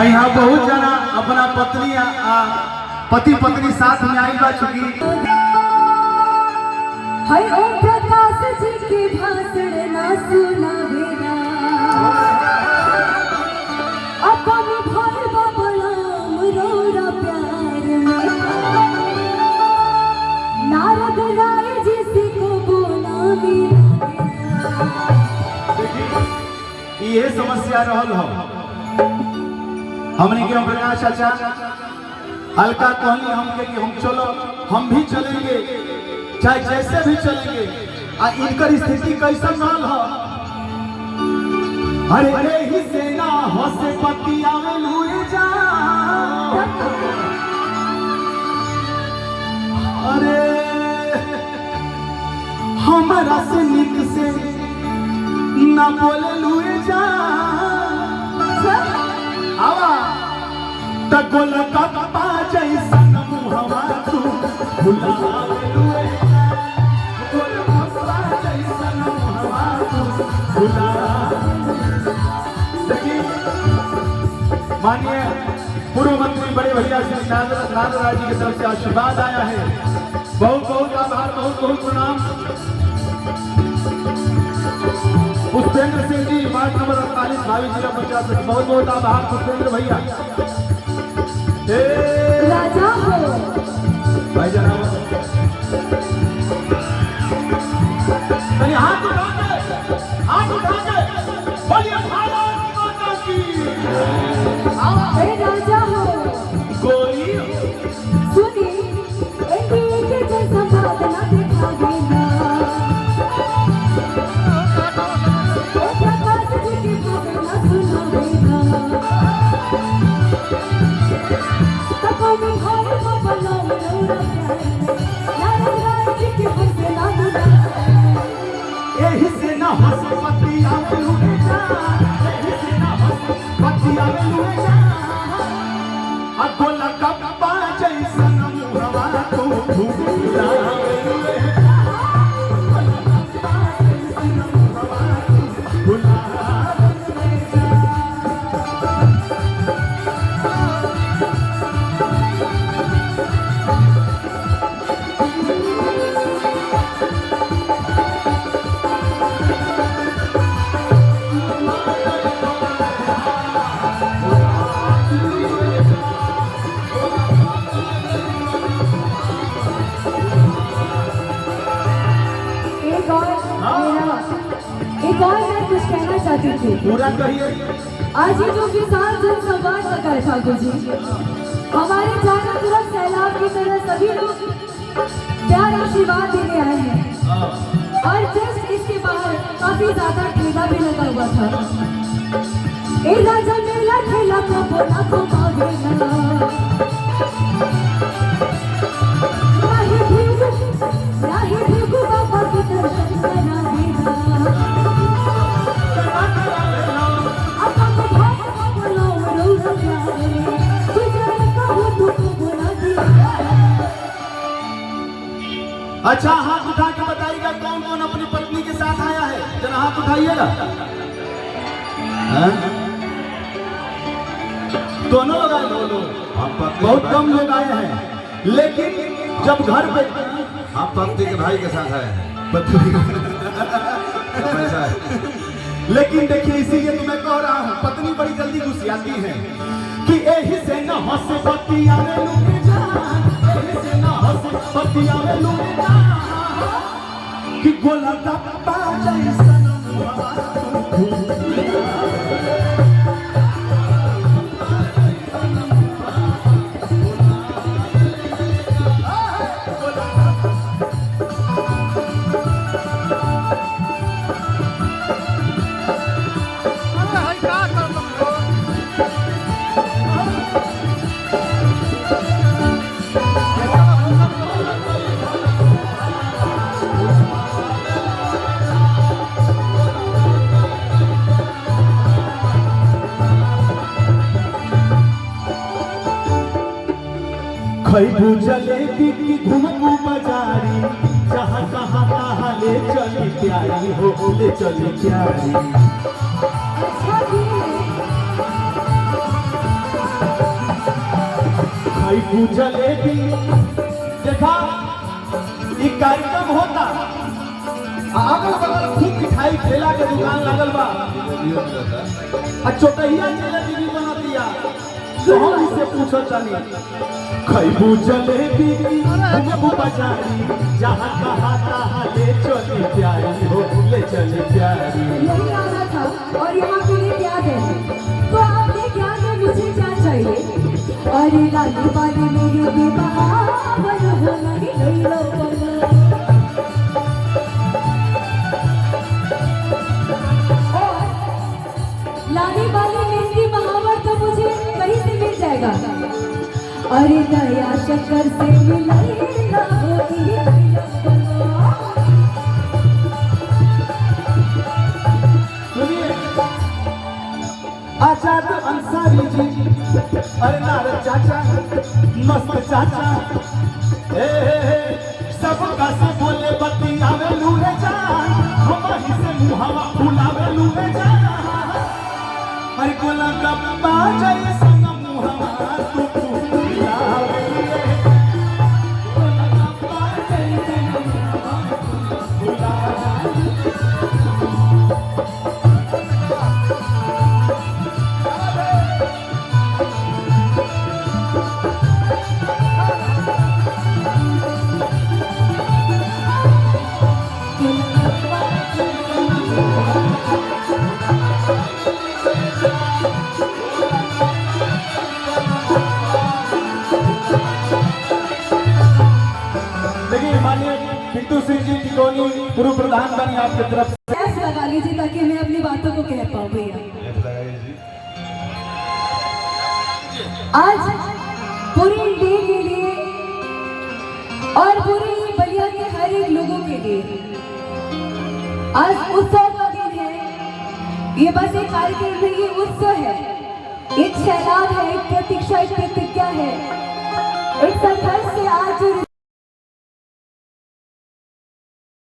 यहाँ बहुत जना अपना पत्नी पति पत्नी साथ में आई बा चुकी। हाय ओम प्रकाश जी के भाषण ना सुनावेला अपन भाई बाबला मुरोरा प्यार में नारद राय जी से को बोला ये समस्या रहल हो हमने के ओम प्रकाश चाचा हल्का कहनी हमके कि हम चलो हम भी चलेंगे चाहे जैसे भी चलेंगे इनकर स्थिति कैसा नाल हो। अरे ही सेना हो से पतिया में लुए जा अरे हमारा से निक से ना बोले लुए जा आवा तकोल कपा जैसन मुहवा तू भुलावे लुए तकोल कपा जैसन मुहवा तू भुलावे। देखिए माननीय पूर्व मंत्री बड़े भैया श्री नारद राय जी की तरफ से आशीर्वाद आया है। बहुत बहुत आभार बहुत बहुत प्रणाम। पुष्पेंद्र सिंह जी वार्ड नंबर 48 भावी जिला पंचायत से बहुत बहुत आभार पुष्पेंद्र भैया। राजा हो भाई जनाब हाथ उठा के बोलिए भारत माता की। राजा हो गोरी सुनी एनडीए के जैसा बात ना दिखा देना पूरा कहिए। आज ये जो विशाल जनसंवाद लगा है ठाकुर जी हमारे चारों तरफ सैलाब की तरह सभी लोग प्यार आशीर्वाद देने आए हैं और जस्ट इसके बाहर काफी ज्यादा ठेला भी लगा हुआ था। ए राजा मेला ठेला को बोला को पावेला राही भीगू बाबा की दर्शन करा देना अच्छा हाथ उठा के बताइएगा कौन कौन अपनी पत्नी के साथ आया है जरा हाथ उठाइएगा। दोनों लोग आए बहुत कम लोग आए हैं लेकिन जब घर पे आप पत्नी के भाई के साथ आए हैं लेकिन देखिए इसीलिए तो मैं कह रहा हूँ पत्नी बड़ी जल्दी गुस्सियाती है कि एही से न हंस पति आवे लुके जा एही से न हंस पति आवे लुके जा कि गोला टप्पा जैसन मुहवा तू खैबू जलेबी की घुमबू बाजारी जहाँ कहाँ कहाँ ले चली प्यारी हो ले चली प्यारी। खैबू जलेबी देखा ये कार्यक्रम होता अगल बगल खूब मिठाई ठेला के दुकान लागल बा चोटहिया जलेबी भी बना दिया तो हम इससे पूछो चली खैबू जलेबी घूमबू बाजारी जहाँ कहा तहाँ ले चली प्यारी हो ले चली प्यारी यही आना था और यहाँ पे ये क्या है तो आपने क्या है मुझे क्या चाहिए अरे लाली बाली मेरी बेबहावर हो नहीं गई लो लाली बाली मेरी बहावर तो मुझे कहीं से मिल जाएगा अरे दया शक्कर से मिलाई ना होती आजाद अंसारी जी अरे नारद चाचा मस्त चाचा सबका से बोले बत्ती आवे लूहे जान हम ही से मुहावा फुलावे लूहे जान अरे कोला गप्पा जैसा मुहावा तू फुलावे कोला गप्पा जैसा मुहावा फुलावे पिंटू सिंह जी टिकोनी पूर्व प्रधान बनी आपकी तरफ से लगा लीजिए ताकि मैं अपनी बातों को कह पाऊँ भैया आज पूरी इंडिया के लिए और पूरी बलिया के हर एक लोगों के लिए आज उत्सव का दिन है ये बस एक कार्यक्रम नहीं ये उत्सव है एक सैलाब है एक प्रतीक्षा एक प्रतिज्ञा है एक संघर्ष